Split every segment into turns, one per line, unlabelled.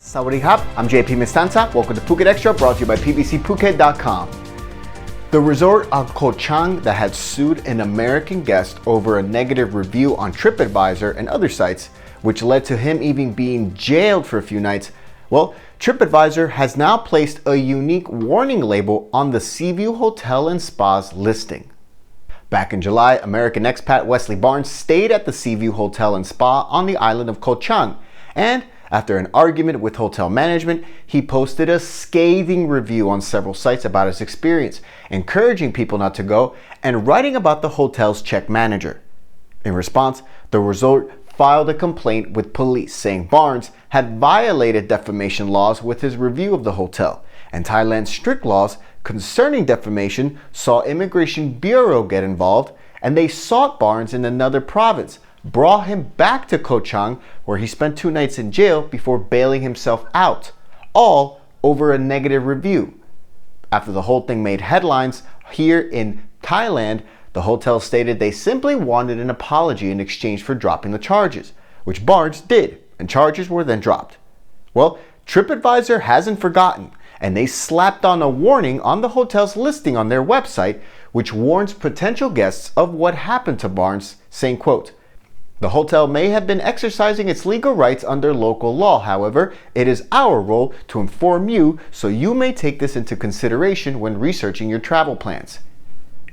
Sawadee Khap, I'm JP Mestanza. Welcome to Phuket Xtra, brought to you by pbcphuket.com. The resort of Koh Chang that had sued an American guest over a negative review on TripAdvisor and other sites, which led to him even being jailed for a few nights. Well, TripAdvisor has now placed a unique warning label on the Seaview Hotel and Spa's listing. Back in July, American expat Wesley Barnes stayed at the Seaview Hotel and Spa on the island of Koh Chang, and after an argument with hotel management, he posted a scathing review on several sites about his experience, encouraging people not to go and writing about the hotel's check manager. In response, the resort filed a complaint with police saying Barnes had violated defamation laws with his review of the hotel, and Thailand's strict laws concerning defamation saw Immigration Bureau get involved, and they sought Barnes in another province, brought him back to Koh Chang, where he spent 2 nights in jail before bailing himself out, all over a negative review. After the whole thing made headlines here in Thailand, the hotel stated they simply wanted an apology in exchange for dropping the charges, which Barnes did, and charges were then dropped. Well, TripAdvisor hasn't forgotten, and they slapped on a warning on the hotel's listing on their website, which warns potential guests of what happened to Barnes, saying, quote, "The hotel may have been exercising its legal rights under local law. However, it is our role to inform you, so you may take this into consideration when researching your travel plans."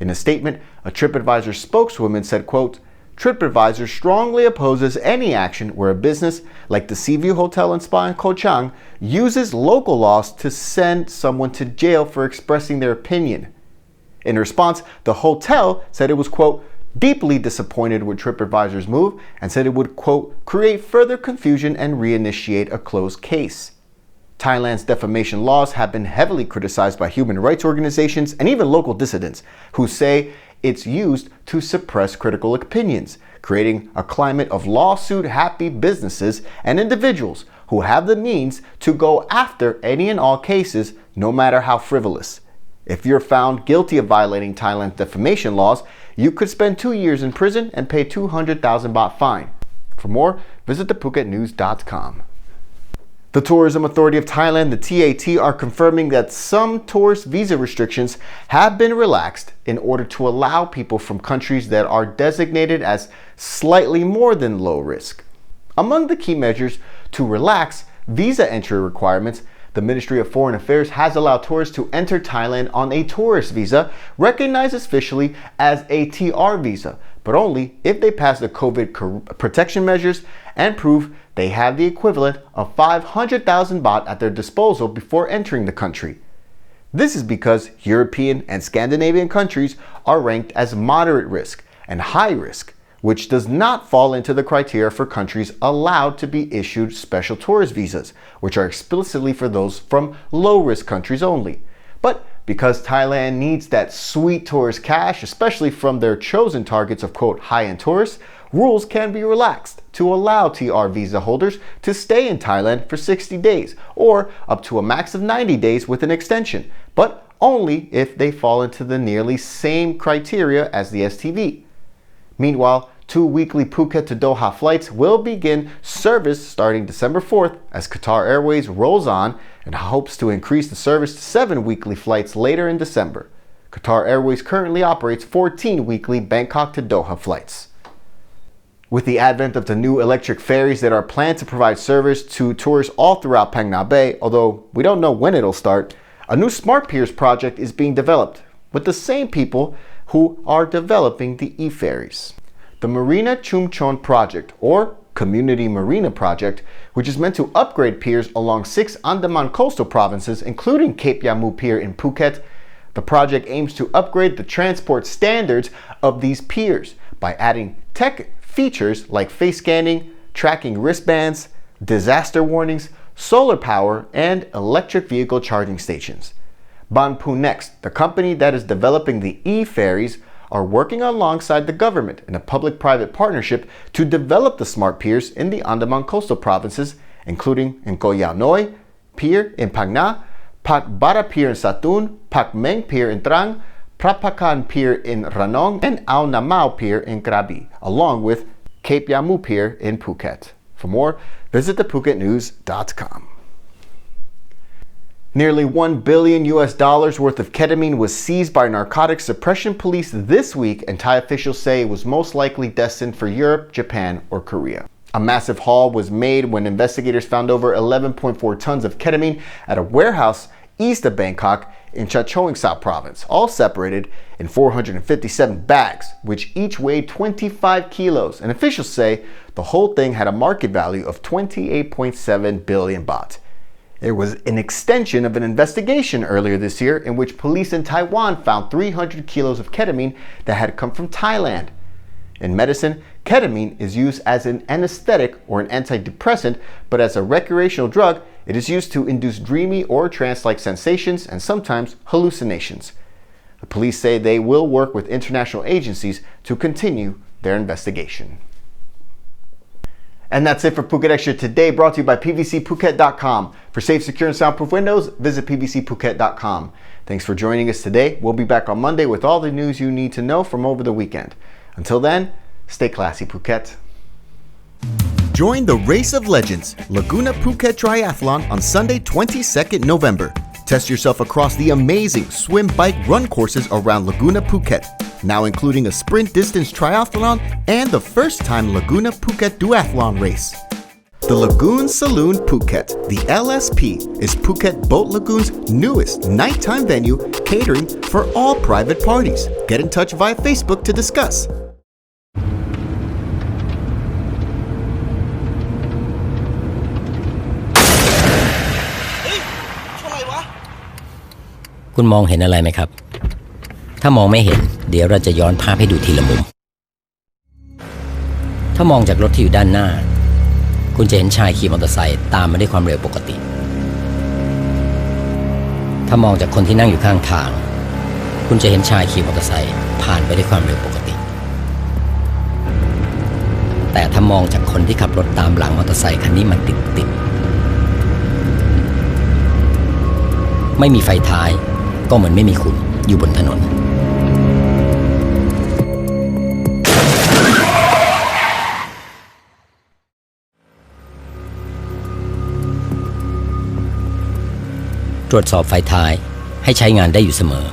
In a statement, a TripAdvisor spokeswoman said, quote, "TripAdvisor strongly opposes any action where a business like the Seaview Hotel and Spa in Koh Chang uses local laws to send someone to jail for expressing their opinion." In response, the hotel said it was, quote, "deeply disappointed with TripAdvisor's move," and said it would, quote, "create further confusion and reinitiate a closed case." Thailand's defamation laws have been heavily criticized by human rights organizations and even local dissidents, who say it's used to suppress critical opinions, creating a climate of lawsuit-happy businesses and individuals who have the means to go after any and all cases, no matter how frivolous. If you're found guilty of violating Thailand's defamation laws, you could spend 2 years in prison and pay 200,000 baht fine. For more, visit thephuket.news.com. The Tourism Authority of Thailand, the TAT, are confirming that some tourist visa restrictions have been relaxed in order to allow people from countries that are designated as slightly more than low risk. Among the key measures to relax visa entry requirements, the Ministry of Foreign Affairs has allowed tourists to enter Thailand on a tourist visa, recognized officially as a TR visa, but only if they pass the COVID protection measures and prove they have the equivalent of 500,000 baht at their disposal before entering the country. This is because European and Scandinavian countries are ranked as moderate risk and high risk, which does not fall into the criteria for countries allowed to be issued special tourist visas, which are explicitly for those from low-risk countries only. But because Thailand needs that sweet tourist cash, especially from their chosen targets of, quote, high-end tourists, rules can be relaxed to allow TR visa holders to stay in Thailand for 60 days, or up to a max of 90 days with an extension, but only if they fall into the nearly same criteria as the STV. Meanwhile, 2 weekly Phuket to Doha flights will begin service starting December 4th as Qatar Airways rolls on and hopes to increase the service to 7 weekly flights later in December. Qatar Airways currently operates 14 weekly Bangkok to Doha flights. With the advent of the new electric ferries that are planned to provide service to tourists all throughout Phang Nga Bay, although we don't know when it'll start, a new smart piers project is being developed with the same people who are developing the e-ferries. The Marina Chumchon project, or Community Marina project, which is meant to upgrade piers along 6 Andaman coastal provinces, including Cape Yamu Pier in Phuket. The project aims to upgrade the transport standards of these piers by adding tech features like face scanning, tracking wristbands, disaster warnings, solar power, and electric vehicle charging stations. Banpu Next, the company that is developing the e-ferries, are working alongside the government in a public-private partnership to develop the smart piers in the Andaman coastal provinces, including in Koh Yao Noi Pier in Phang Nga, Pak Bara Pier in Satun, Pak Meng Pier in Trang, Prapakan Pier in Ranong, and Ao Namao Pier in Krabi, along with Cape Yamu Pier in Phuket. For more, visit thephuket.news.com. Nearly $1 billion worth of ketamine was seized by narcotics suppression police this week, and Thai officials say it was most likely destined for Europe, Japan, or Korea. A massive haul was made when investigators found over 11.4 tons of ketamine at a warehouse east of Bangkok in Chachoengsao province, all separated in 457 bags, which each weighed 25 kilos. And officials say the whole thing had a market value of 28.7 billion baht. There was an extension of an investigation earlier this year in which police in Taiwan found 300 kilos of ketamine that had come from Thailand. In medicine, ketamine is used as an anesthetic or an antidepressant, but as a recreational drug, it is used to induce dreamy or trance-like sensations and sometimes hallucinations. The police say they will work with international agencies to continue their investigation. And that's it for Phuket Extra today, brought to you by PVCPhuket.com. For safe, secure, and soundproof windows, visit PVCPhuket.com. Thanks for joining us today. We'll be back on Monday with all the news you need to know from over the weekend. Until then, stay classy, Phuket.
Join the Race of Legends Laguna Phuket Triathlon on Sunday, 22nd November. Test yourself across the amazing swim, bike, run courses around Laguna Phuket, now including a sprint distance triathlon and the first-time Laguna Phuket Duathlon race. The Lagoon Saloon Phuket, the LSP, is Phuket Boat Lagoon's newest nighttime venue catering for all private parties. Get in touch via Facebook to discuss.
คุณมองเห็นอะไรไหมครับถ้ามองไม่เห็นเดี๋ยวเราจะย้อนภาพให้ดูทีละมุมถ้ามองจากรถที่อยู่ด้านหน้าคุณจะเห็นชายขี่มอเตอร์ไซค์ตามมาด้วยความเร็วปกติถ้ามองจากคนที่นั่งอยู่ข้างทางคุณจะเห็นชายขี่มอเตอร์ไซค์ผ่านไปด้วยความเร็วปกติแต่ถ้ามองจากคนที่ขับรถตามหลังมอเตอร์ไซค์คันนี้มันติดไม่มีไฟท้ายก็เหมือนไม่มีคุณอยู่บนถนนตรวจสอบไฟท้ายให้ใช้งานได้อยู่เสมอ